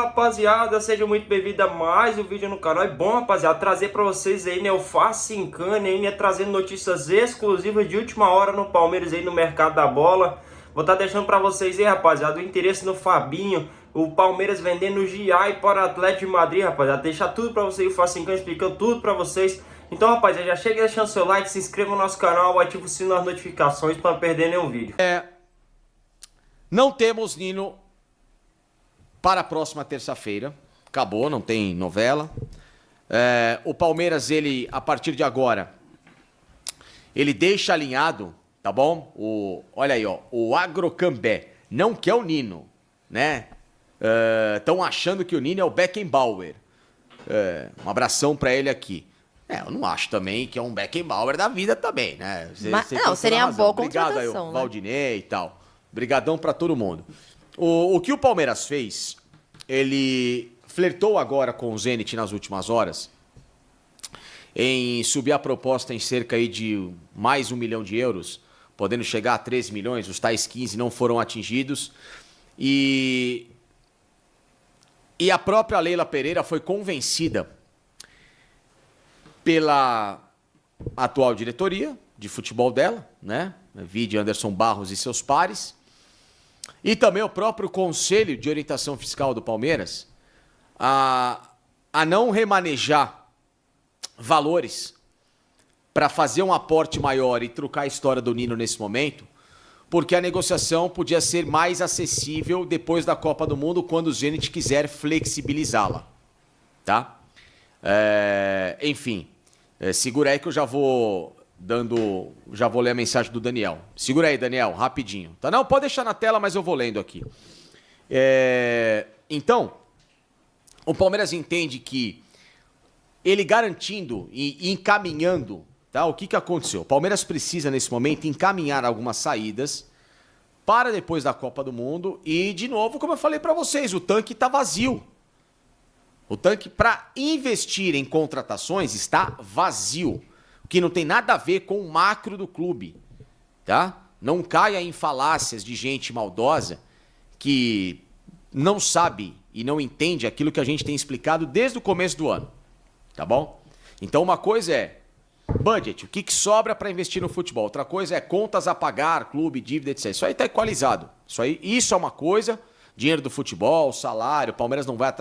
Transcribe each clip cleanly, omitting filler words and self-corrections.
rapaziada, seja muito bem-vindo a mais um vídeo no canal. É bom, rapaziada, trazer pra vocês aí, né, o Facincani aí, né, trazendo notícias exclusivas de última hora no Palmeiras aí no mercado da bola. Vou estar deixando pra vocês aí, rapaziada, o interesse no Fabinho, o Palmeiras vendendo o Giai para o Atlético de Madrid, rapaziada. Deixar tudo pra vocês, o Facincani explicando tudo pra vocês. Então, rapaziada, já chega deixando seu like, se inscreva no nosso canal, ativa o sino das notificações pra não perder nenhum vídeo. Não temos Nino para a próxima terça-feira. Acabou, não tem novela. O Palmeiras, ele, a partir de agora, ele deixa alinhado, tá bom? Olha aí, ó, o Agrocambé não quer o Nino, né? Estão achando que o Nino é o Beckenbauer. Um abração pra ele aqui. Eu não acho também que é um Beckenbauer da vida também, né? Mas, não, seria uma boa contratação, obrigado aí, né? Valdinei e tal. Obrigadão pra todo mundo. O que o Palmeiras fez, ele flertou agora com o Zenit nas últimas horas em subir a proposta em cerca aí de mais 1 milhão de euros, podendo chegar a 13 milhões, os tais 15 não foram atingidos. E a própria Leila Pereira foi convencida pela atual diretoria de futebol dela, né? Vide Anderson Barros e seus pares. E também o próprio Conselho de Orientação Fiscal do Palmeiras a não remanejar valores para fazer um aporte maior e trocar a história do Nino nesse momento, porque a negociação podia ser mais acessível depois da Copa do Mundo, quando o Zenit quiser flexibilizá-la, tá? Enfim, segura aí que eu já vou ler a mensagem do Daniel. Segura aí, Daniel, rapidinho. Tá? Não, pode deixar na tela, mas eu vou lendo aqui. Então, o Palmeiras entende que ele garantindo e encaminhando, tá? O que aconteceu? O Palmeiras precisa, nesse momento, encaminhar algumas saídas para depois da Copa do Mundo e, de novo, como eu falei para vocês, o tanque tá vazio. O tanque para investir em contratações está vazio. O que não tem nada a ver com o macro do clube, tá? Não caia em falácias de gente maldosa que não sabe e não entende aquilo que a gente tem explicado desde o começo do ano, tá bom? Então uma coisa é budget, o que sobra para investir no futebol. Outra coisa é contas a pagar, clube, dívida, etc. Isso aí tá equalizado. Isso é uma coisa... Dinheiro do futebol, salário, Palmeiras não vai...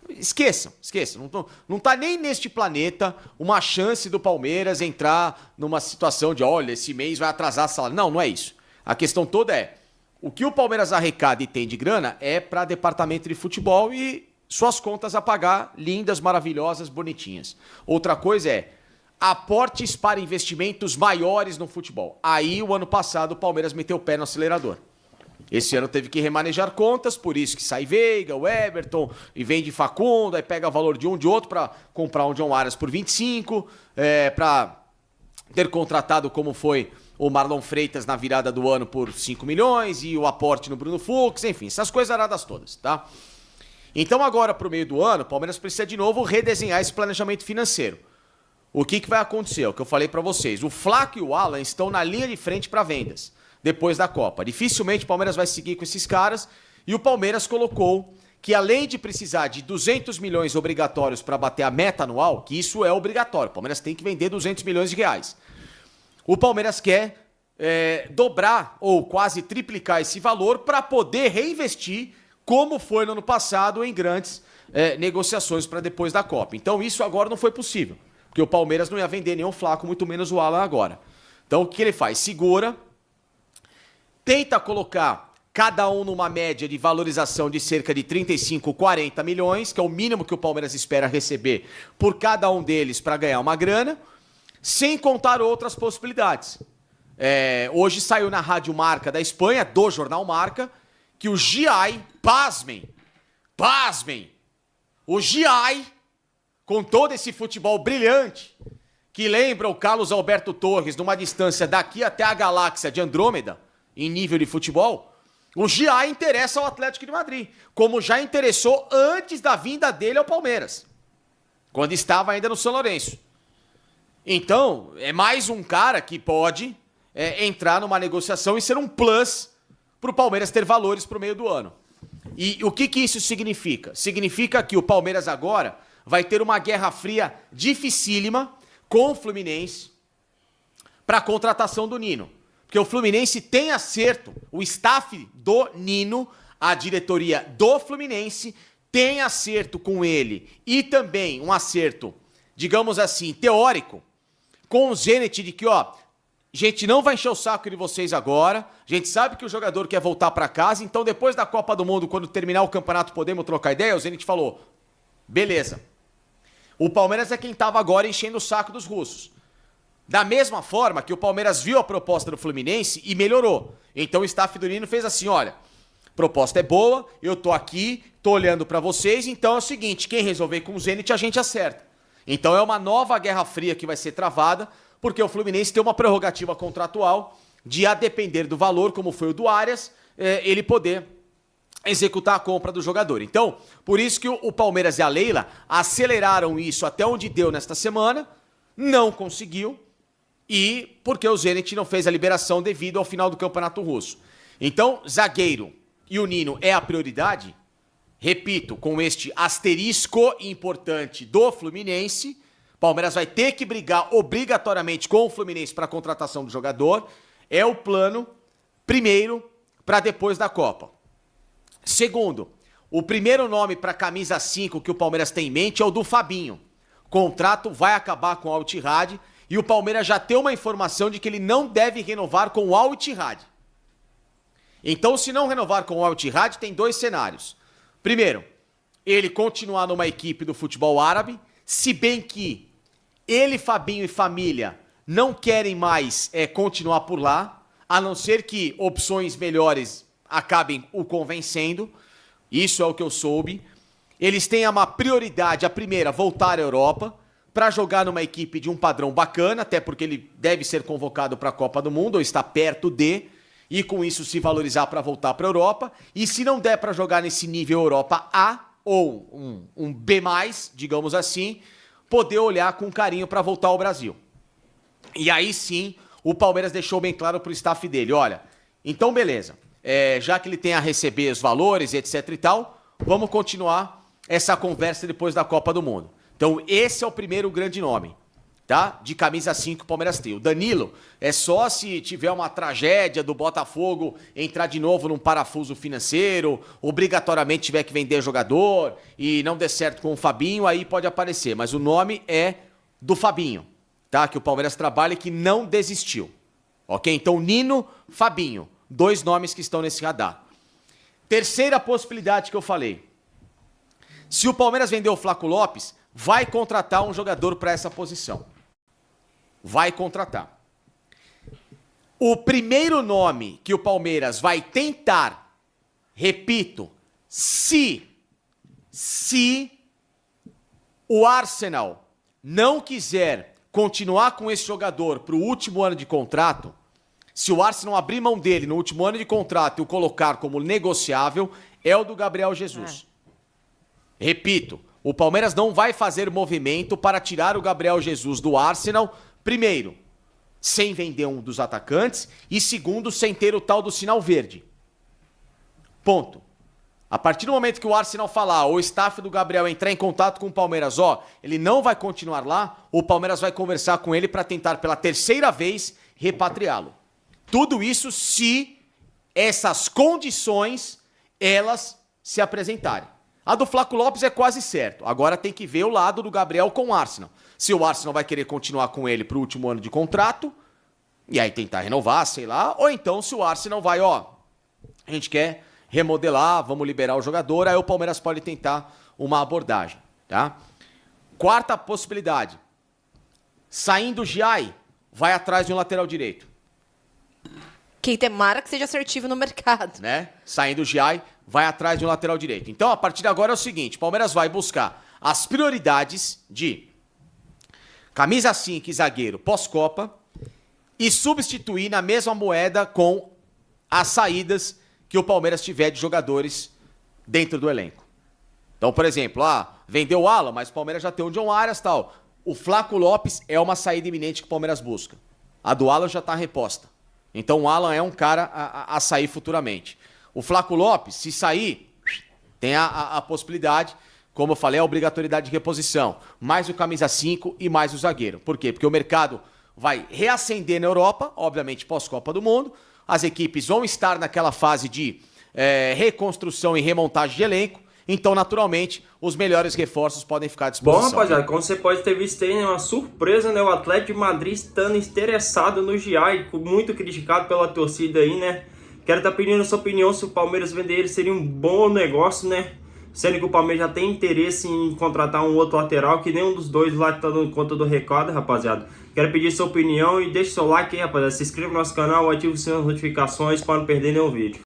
Esqueçam. Não tá nem neste planeta uma chance do Palmeiras entrar numa situação de, olha, esse mês vai atrasar salário. Não é isso. A questão toda é, o que o Palmeiras arrecada e tem de grana é para departamento de futebol e suas contas a pagar, lindas, maravilhosas, bonitinhas. Outra coisa é aportes para investimentos maiores no futebol. Aí, o ano passado, o Palmeiras meteu o pé no acelerador. Esse ano teve que remanejar contas, por isso que sai Veiga, o Everton, e vende Facundo, aí pega valor de um de outro para comprar um John Arias por 25, para ter contratado como foi o Marlon Freitas na virada do ano por 5 milhões, e o aporte no Bruno Fux, enfim, essas coisas aradas todas, tá? Então agora, pro meio do ano, o Palmeiras precisa de novo redesenhar esse planejamento financeiro. O que vai acontecer? O que eu falei para vocês, o Flaco e o Alan estão na linha de frente para vendas depois da Copa. Dificilmente o Palmeiras vai seguir com esses caras, e o Palmeiras colocou que, além de precisar de 200 milhões obrigatórios para bater a meta anual, que isso é obrigatório, o Palmeiras tem que vender 200 milhões de reais. O Palmeiras quer dobrar ou quase triplicar esse valor para poder reinvestir, como foi no ano passado, em grandes negociações para depois da Copa. Então isso agora não foi possível, porque o Palmeiras não ia vender nenhum Flaco, muito menos o Alan agora. Então o que ele faz? Segura, tenta colocar cada um numa média de valorização de cerca de 35, 40 milhões, que é o mínimo que o Palmeiras espera receber por cada um deles para ganhar uma grana, sem contar outras possibilidades. Hoje saiu na Rádio Marca da Espanha, do Jornal Marca, que o Giai, pasmem, o Giai, com todo esse futebol brilhante, que lembra o Carlos Alberto Torres numa distância daqui até a galáxia de Andrômeda, em nível de futebol, o Giai interessa ao Atlético de Madrid, como já interessou antes da vinda dele ao Palmeiras, quando estava ainda no São Lourenço. Então, é mais um cara que pode entrar numa negociação e ser um plus para o Palmeiras ter valores para o meio do ano. E o que isso significa? Significa que o Palmeiras agora vai ter uma guerra fria dificílima com o Fluminense para a contratação do Nino. Porque o Fluminense tem acerto, o staff do Nino, a diretoria do Fluminense tem acerto com ele e também um acerto, digamos assim, teórico, com o Zenit de que, ó, gente não vai encher o saco de vocês agora, a gente sabe que o jogador quer voltar para casa, então depois da Copa do Mundo, quando terminar o campeonato, podemos trocar ideia? O Zenit falou, beleza. O Palmeiras é quem estava agora enchendo o saco dos russos. Da mesma forma que o Palmeiras viu a proposta do Fluminense e melhorou. Então o staff do Nino fez assim, olha, proposta é boa, eu tô aqui, tô olhando para vocês, então é o seguinte, quem resolver com o Zenit a gente acerta. Então é uma nova guerra fria que vai ser travada, porque o Fluminense tem uma prerrogativa contratual de, a depender do valor, como foi o do Arias, ele poder executar a compra do jogador. Então, por isso que o Palmeiras e a Leila aceleraram isso até onde deu nesta semana, não conseguiu, e porque o Zenit não fez a liberação devido ao final do Campeonato Russo. Então, zagueiro e o Nino é a prioridade, repito, com este asterisco importante do Fluminense, Palmeiras vai ter que brigar obrigatoriamente com o Fluminense para a contratação do jogador, é o plano, primeiro, para depois da Copa. Segundo, o primeiro nome para camisa 5 que o Palmeiras tem em mente é o do Fabinho. O contrato vai acabar com o Al Ittihad e o Palmeiras já tem uma informação de que ele não deve renovar com o Al Ittihad. Então, se não renovar com o Al Ittihad, tem dois cenários. Primeiro, ele continuar numa equipe do futebol árabe, se bem que ele, Fabinho e família não querem mais continuar por lá, a não ser que opções melhores acabem o convencendo. Isso é o que eu soube. Eles têm uma prioridade, a primeira, voltar à Europa, para jogar numa equipe de um padrão bacana, até porque ele deve ser convocado para a Copa do Mundo, ou está perto de, e com isso se valorizar para voltar para a Europa. E se não der para jogar nesse nível Europa A, ou um B+, digamos assim, poder olhar com carinho para voltar ao Brasil. E aí sim, o Palmeiras deixou bem claro para o staff dele, olha, então beleza, já que ele tem a receber os valores, etc e tal, vamos continuar essa conversa depois da Copa do Mundo. Então esse é o primeiro grande nome, tá? De camisa 5 que o Palmeiras tem. O Danilo é só se tiver uma tragédia do Botafogo entrar de novo num parafuso financeiro, obrigatoriamente tiver que vender jogador e não der certo com o Fabinho, aí pode aparecer. Mas o nome é do Fabinho, tá? Que o Palmeiras trabalha e que não desistiu. Ok? Então Nino, Fabinho, dois nomes que estão nesse radar. Terceira possibilidade que eu falei. Se o Palmeiras vender o Flaco Lopes, vai contratar um jogador para essa posição. Vai contratar. O primeiro nome que o Palmeiras vai tentar, repito, se o Arsenal não quiser continuar com esse jogador para o último ano de contrato, se o Arsenal abrir mão dele no último ano de contrato e o colocar como negociável, é o do Gabriel Jesus. Repito, o Palmeiras não vai fazer movimento para tirar o Gabriel Jesus do Arsenal, primeiro, sem vender um dos atacantes, e segundo, sem ter o tal do sinal verde. Ponto. A partir do momento que o Arsenal falar, ou o staff do Gabriel entrar em contato com o Palmeiras, ele não vai continuar lá, o Palmeiras vai conversar com ele para tentar pela terceira vez repatriá-lo. Tudo isso se essas condições, elas se apresentarem. A do Flaco Lopes é quase certo. Agora tem que ver o lado do Gabriel com o Arsenal. Se o Arsenal vai querer continuar com ele pro último ano de contrato, e aí tentar renovar, sei lá, ou então se o Arsenal vai, a gente quer remodelar, vamos liberar o jogador, aí o Palmeiras pode tentar uma abordagem, tá? Quarta possibilidade. Saindo o Giai, vai atrás de um lateral direito. Que tomara que seja assertivo no mercado. Né? Saindo o Giai, vai atrás de um lateral direito. Então, a partir de agora é o seguinte, o Palmeiras vai buscar as prioridades de camisa 5 e zagueiro pós-Copa e substituir na mesma moeda com as saídas que o Palmeiras tiver de jogadores dentro do elenco. Então, por exemplo, vendeu o Alan, mas o Palmeiras já tem o John Arias e tal. O Flaco Lopes é uma saída iminente que o Palmeiras busca. A do Alan já está reposta. Então o Alan é um cara a sair futuramente. O Flaco Lopes, se sair, Tem a possibilidade, como eu falei, a obrigatoriedade de reposição, mais o camisa 5 e mais o zagueiro. Por quê? Porque o mercado vai reacender na Europa, obviamente pós-Copa do Mundo, as equipes vão estar naquela fase de reconstrução e remontagem de elenco, então, naturalmente, os melhores reforços podem ficar à disposição. Bom, rapaziada, como você pode ter visto aí, né, uma surpresa, né, o Atlético de Madrid estando interessado no Giai, muito criticado pela torcida aí, né. Quero estar pedindo a sua opinião se o Palmeiras vender ele seria um bom negócio, né. Sendo que o Palmeiras já tem interesse em contratar um outro lateral, que nenhum dos dois lá está dando conta do recado, rapaziada. Quero pedir sua opinião e deixe seu like aí, rapaziada. Se inscreva no nosso canal, ative as notificações para não perder nenhum vídeo.